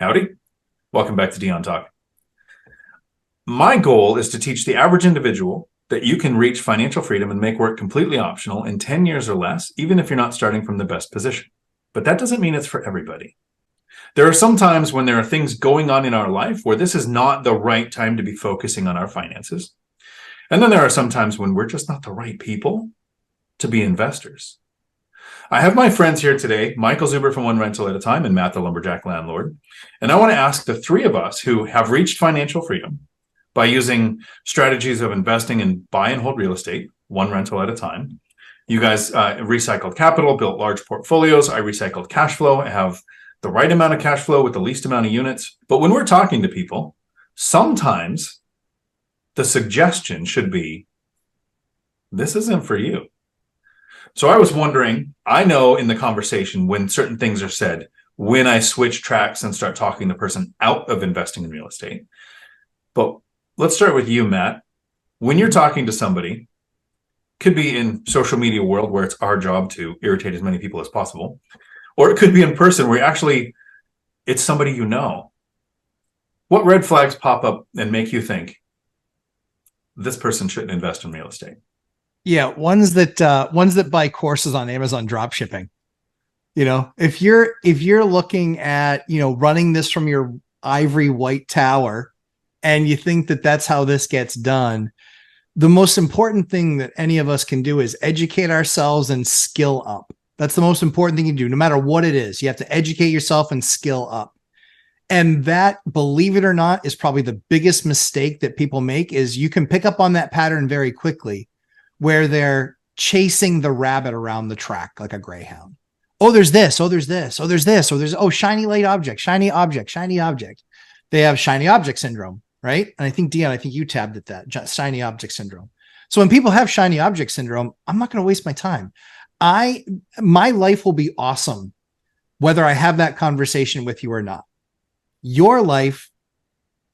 Howdy. Welcome back to Dion Talk. My goal is to teach the average individual that you can reach financial freedom and make work completely optional in 10 years or less, even if you're not starting from the best position. But that doesn't mean it's for everybody. There are some times when there are things going on in our life where this is not the right time to be focusing on our finances. And then there are some times when we're just not the right people to be investors. I have my friends here today, Michael Zuber from One Rental at a Time and Matt the Lumberjack Landlord. And I want to ask the three of us who have reached financial freedom by using strategies of investing in buy and hold real estate, one rental at a time. You guys recycled capital, built large portfolios. I recycled cash flow. I have the right amount of cash flow with the least amount of units. But when we're talking to people, sometimes the suggestion should be, this isn't for you. So I was wondering, I know in the conversation when certain things are said, when I switch tracks and start talking the person out of investing in real estate. But let's start with you, Matt. When you're talking to somebody, could be in social media world where it's our job to irritate as many people as possible, or it could be in person where actually it's somebody you know. What red flags pop up and make you think this person shouldn't invest in real estate? Yeah, ones that buy courses on Amazon drop shipping. You know, if you're looking at, running this from your ivory white tower and you think that that's how this gets done, the most important thing that any of us can do is educate ourselves and skill up. That's the most important thing you do, no matter what it is. You have to educate yourself and skill up. And that, believe it or not, is probably the biggest mistake that people make, is you can pick up on that pattern very quickly, where they're chasing the rabbit around the track like a greyhound. Oh, there's this. Oh, there's this. Oh, there's this. Oh, there's, shiny light object, shiny object, shiny object. They have shiny object syndrome, right? And I think, Dion, you tabbed at that, shiny object syndrome. So when people have shiny object syndrome, I'm not going to waste my time. My life will be awesome whether I have that conversation with you or not. Your life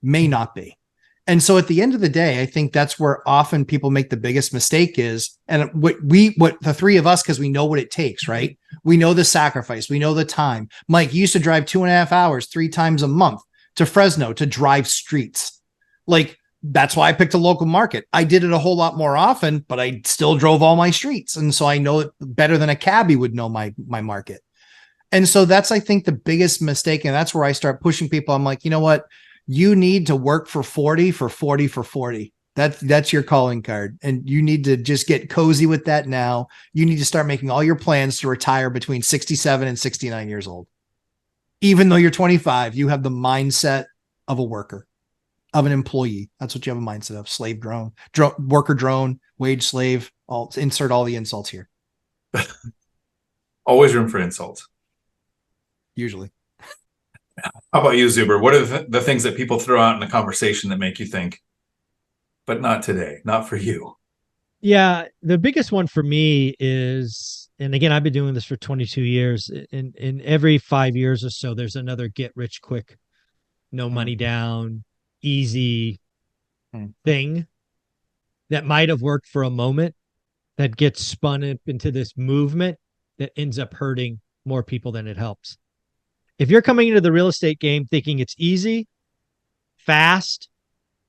may not be. And so at the end of the day, I think that's where often people make the biggest mistake is, and what the three of us, because we know what it takes, right? We know the sacrifice. We know the time. Mike, you used to drive 2.5 hours, 3 times a month to Fresno to drive streets. Like, that's why I picked a local market. I did it a whole lot more often, but I still drove all my streets. And so I know it better than a cabbie would know my market. And so that's, I think, the biggest mistake. And that's where I start pushing people. I'm like, you know what? You need to work for 40 for 40 for 40. That's your calling card. And you need to just get cozy with that now. You need to start making all your plans to retire between 67 and 69 years old. Even though you're 25, you have the mindset of a worker, of an employee. That's what you have a mindset of. Slave drone, worker drone, wage slave. Insert all the insults here. Always room for insults. Usually. How about you, Zuber? What are the things that people throw out in the conversation that make you think, but not today, not for you? Yeah, the biggest one for me is, and again, I've been doing this for 22 years. In every 5 years or so, there's another get rich quick, no money down, easy thing that might have worked for a moment that gets spun up into this movement that ends up hurting more people than it helps. If you're coming into the real estate game thinking it's easy, fast,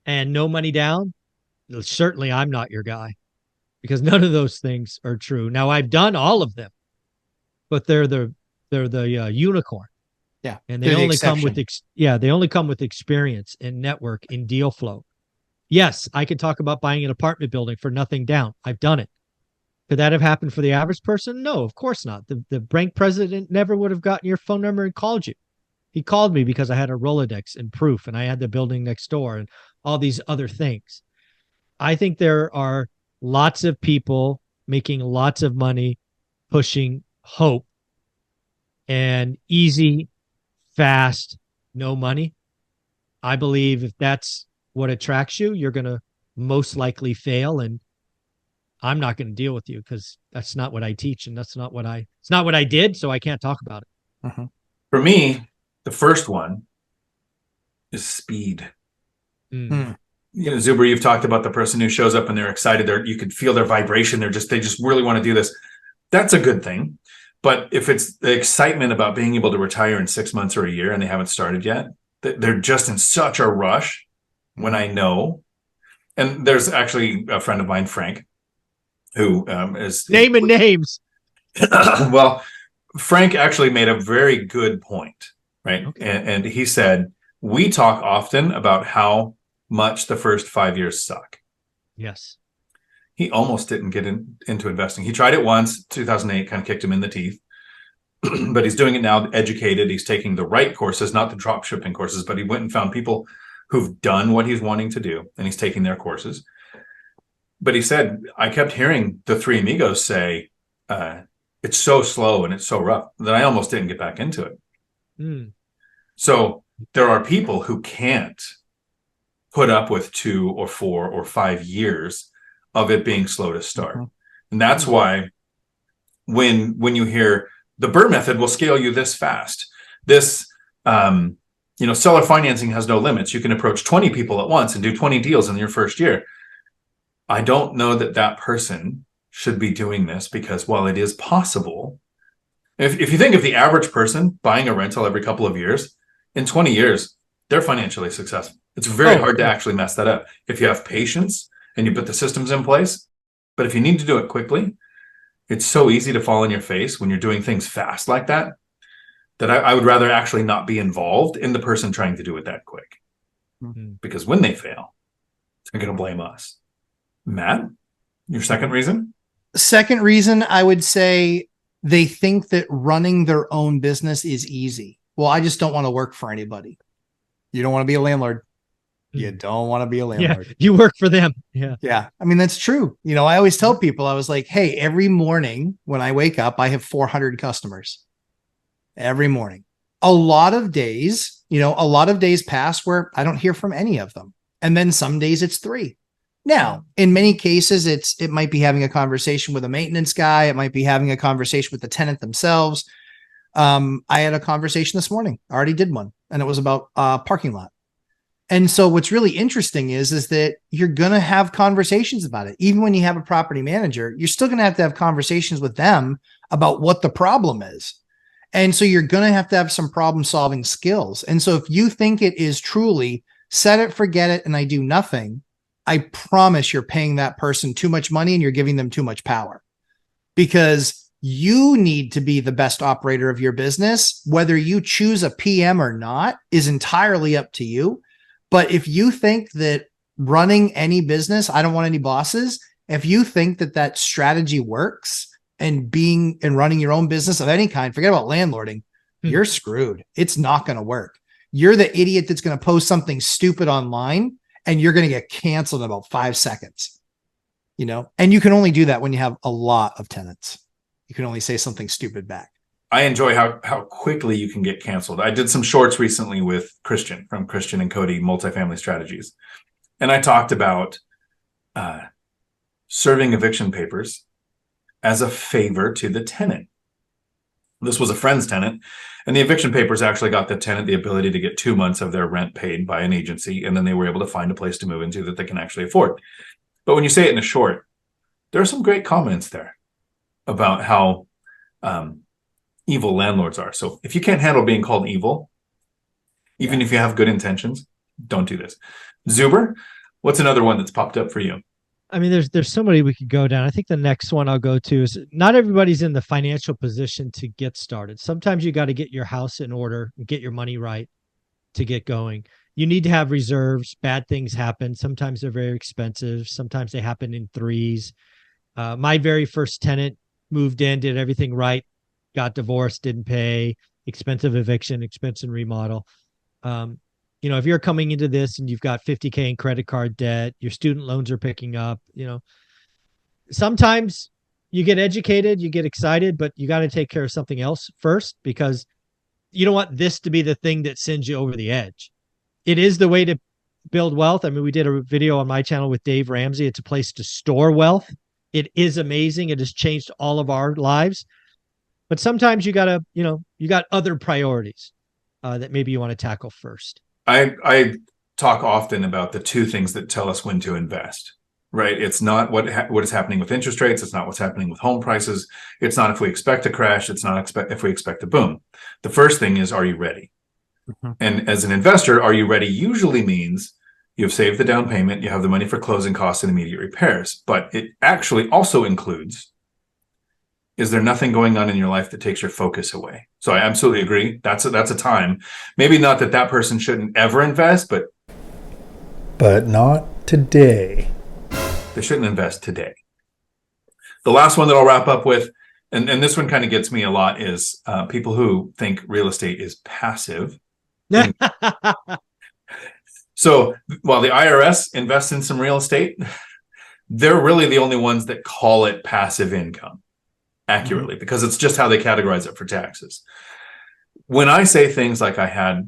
and no money down, certainly I'm not your guy, because none of those things are true. Now, I've done all of them, but they're the unicorn. Yeah, and they only come with experience and network and deal flow. Yes, I can talk about buying an apartment building for nothing down. I've done it. Could that have happened for the average person? No, of course not. The bank president never would have gotten your phone number and called you. He called me because I had a Rolodex and proof, and I had the building next door and all these other things. I think there are lots of people making lots of money, pushing hope and easy, fast, no money. I believe if that's what attracts you, you're going to most likely fail, and I'm not going to deal with you because that's not what I teach, and it's not what I did, so I can't talk about it. Uh-huh. For me, the first one is speed. Zuber, you've talked about the person who shows up and they're excited. You can feel their vibration. They just really want to do this. That's a good thing. But if it's the excitement about being able to retire in 6 months or a year and they haven't started yet, they're just in such a rush when I know. And there's actually a friend of mine, Frank, who is naming names. Well, Frank actually made a very good point, right? Okay. And he said, we talk often about how much the first 5 years suck. Yes. He almost didn't get into investing. He tried it once, 2008, kind of kicked him in the teeth. But he's doing it now, educated. He's taking the right courses, not the drop shipping courses, but he went and found people who've done what he's wanting to do, and he's taking their courses. But he said, I kept hearing the three amigos say, it's so slow and it's so rough that I almost didn't get back into it. Mm. So there are people who can't put up with 2 or 4 or 5 years of it being slow to start. Mm-hmm. And that's why when you hear the Burr method will scale you this fast, this, seller financing has no limits. You can approach 20 people at once and do 20 deals in your first year. I don't know that person should be doing this, because while it is possible, if you think of the average person buying a rental every couple of years, in 20 years, they're financially successful. It's very hard to actually mess that up if you have patience and you put the systems in place. But if you need to do it quickly, it's so easy to fall in your face when you're doing things fast like that, that I would rather actually not be involved in the person trying to do it that quick. Mm-hmm. Because when they fail, they're going to blame us. Matt, your second reason? Second reason, I would say they think that running their own business is easy. Well, I just don't want to work for anybody. You don't want to be a landlord. You don't want to be a landlord. Yeah, you work for them. Yeah. Yeah. I mean, that's true. I always tell people, I was like, hey, every morning when I wake up, I have 400 customers every morning. A lot of days pass where I don't hear from any of them. And then some days it's 3. Now, in many cases, it might be having a conversation with a maintenance guy. It might be having a conversation with the tenant themselves. I had a conversation this morning. I already did one, and it was about a parking lot. And so what's really interesting is that you're going to have conversations about it. Even when you have a property manager, you're still going to have conversations with them about what the problem is. And so you're going to have some problem solving skills. And so if you think it is truly set it, forget it, and I do nothing, I promise you're paying that person too much money and you're giving them too much power, because you need to be the best operator of your business. Whether you choose a PM or not is entirely up to you. But if you think that running any business, I don't want any bosses. If you think that strategy works and running your own business of any kind, forget about landlording, you're screwed. It's not going to work. You're the idiot that's going to post something stupid online and you're going to get canceled in about 5 seconds, and you can only do that when you have a lot of tenants. You can only say something stupid back. I enjoy how quickly you can get canceled. I did some shorts recently with Christian from Christian and Cody Multifamily Strategies. And I talked about serving eviction papers as a favor to the tenant. This was a friend's tenant, and the eviction papers actually got the tenant the ability to get 2 months of their rent paid by an agency, and then they were able to find a place to move into that they can actually afford. But when you say it in a short, there are some great comments there about how evil landlords are. So if you can't handle being called evil, even if you have good intentions, don't do this. Zuber, what's another one that's popped up for you? I mean, there's so many we could go down. I think the next one I'll go to is not everybody's in the financial position to get started. Sometimes you got to get your house in order and get your money right to get going. You need to have reserves. Bad things happen. Sometimes they're very expensive. Sometimes they happen in threes. My very first tenant moved in, did everything right, got divorced, didn't pay, expensive eviction, expensive remodel. If you're coming into this and you've got $50K in credit card debt, your student loans are picking up, sometimes you get educated, you get excited, but you got to take care of something else first, because you don't want this to be the thing that sends you over the edge. It is the way to build wealth. I mean, we did a video on my channel with Dave Ramsey. It's a place to store wealth. It is amazing. It has changed all of our lives. But sometimes you got other priorities that maybe you want to tackle first. I talk often about the 2 things that tell us when to invest, right? It's not what is happening with interest rates. It's not what's happening with home prices. It's not if we expect a crash. It's not if we expect a boom. The first thing is, are you ready? Mm-hmm. And as an investor, are you ready usually means you've saved the down payment, you have the money for closing costs and immediate repairs. But it actually also includes, is there nothing going on in your life that takes your focus away? So I absolutely agree. That's a time. Maybe not that person shouldn't ever invest, but not today. they shouldn't invest today. The last one that I'll wrap up with, and this one kind of gets me a lot, is people who think real estate is passive. So while the IRS invests in some real estate, they're really the only ones that call it passive income accurately, because it's just how they categorize it for taxes. When I say things like I have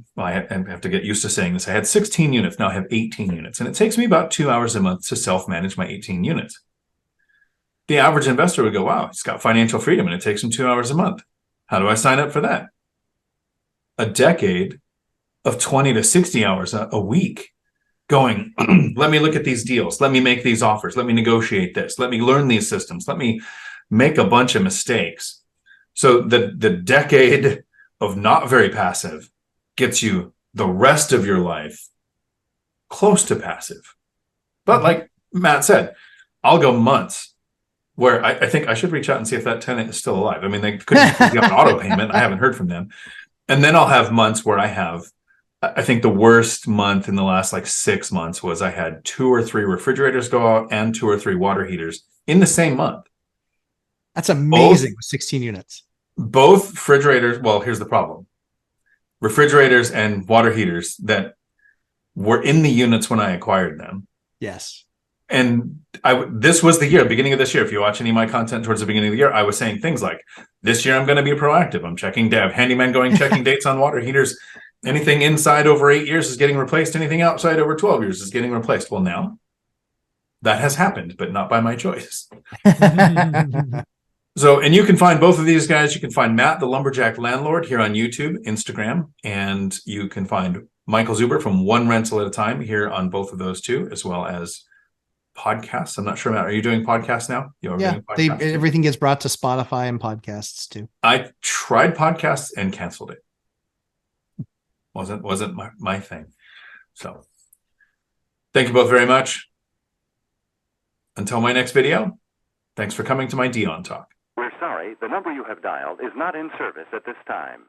to get used to saying this, I had 16 units, now I have 18 units, and it takes me about 2 hours a month to self-manage my 18 units. The average investor would go, wow, he's got financial freedom and it takes him 2 hours a month. How do I sign up for that? A decade of 20 to 60 hours a week going, let me look at these deals. Let me make these offers. Let me negotiate this. Let me learn these systems. Let me make a bunch of mistakes. So the decade of not very passive gets you the rest of your life close to passive. But like Matt said, I'll go months where I think I should reach out and see if that tenant is still alive. I mean, they could be on auto payment. I haven't heard from them. And then I'll have months where I think the worst month in the last like 6 months was I had 2 or 3 refrigerators go out and 2 or 3 water heaters in the same month. That's amazing with 16 units. Both refrigerators. Well, here's the problem. Refrigerators and water heaters that were in the units when I acquired them. Yes. And this was the year, beginning of this year. If you watch any of my content towards the beginning of the year, I was saying things like, this year I'm going to be proactive. I'm checking handyman checking dates on water heaters. Anything inside over 8 years is getting replaced. Anything outside over 12 years is getting replaced. Well, now that has happened, but not by my choice. So, and you can find both of these guys. You can find Matt, the Lumberjack Landlord, here on YouTube, Instagram, and you can find Michael Zuber from One Rental at a Time here on both of those too, as well as podcasts. I'm not sure, Matt, are you doing podcasts now? Yeah, everything gets brought to Spotify and podcasts too. I tried podcasts and canceled it. Wasn't my thing. So thank you both very much. Until my next video, thanks for coming to my Dion Talk. We're sorry, the number you have dialed is not in service at this time.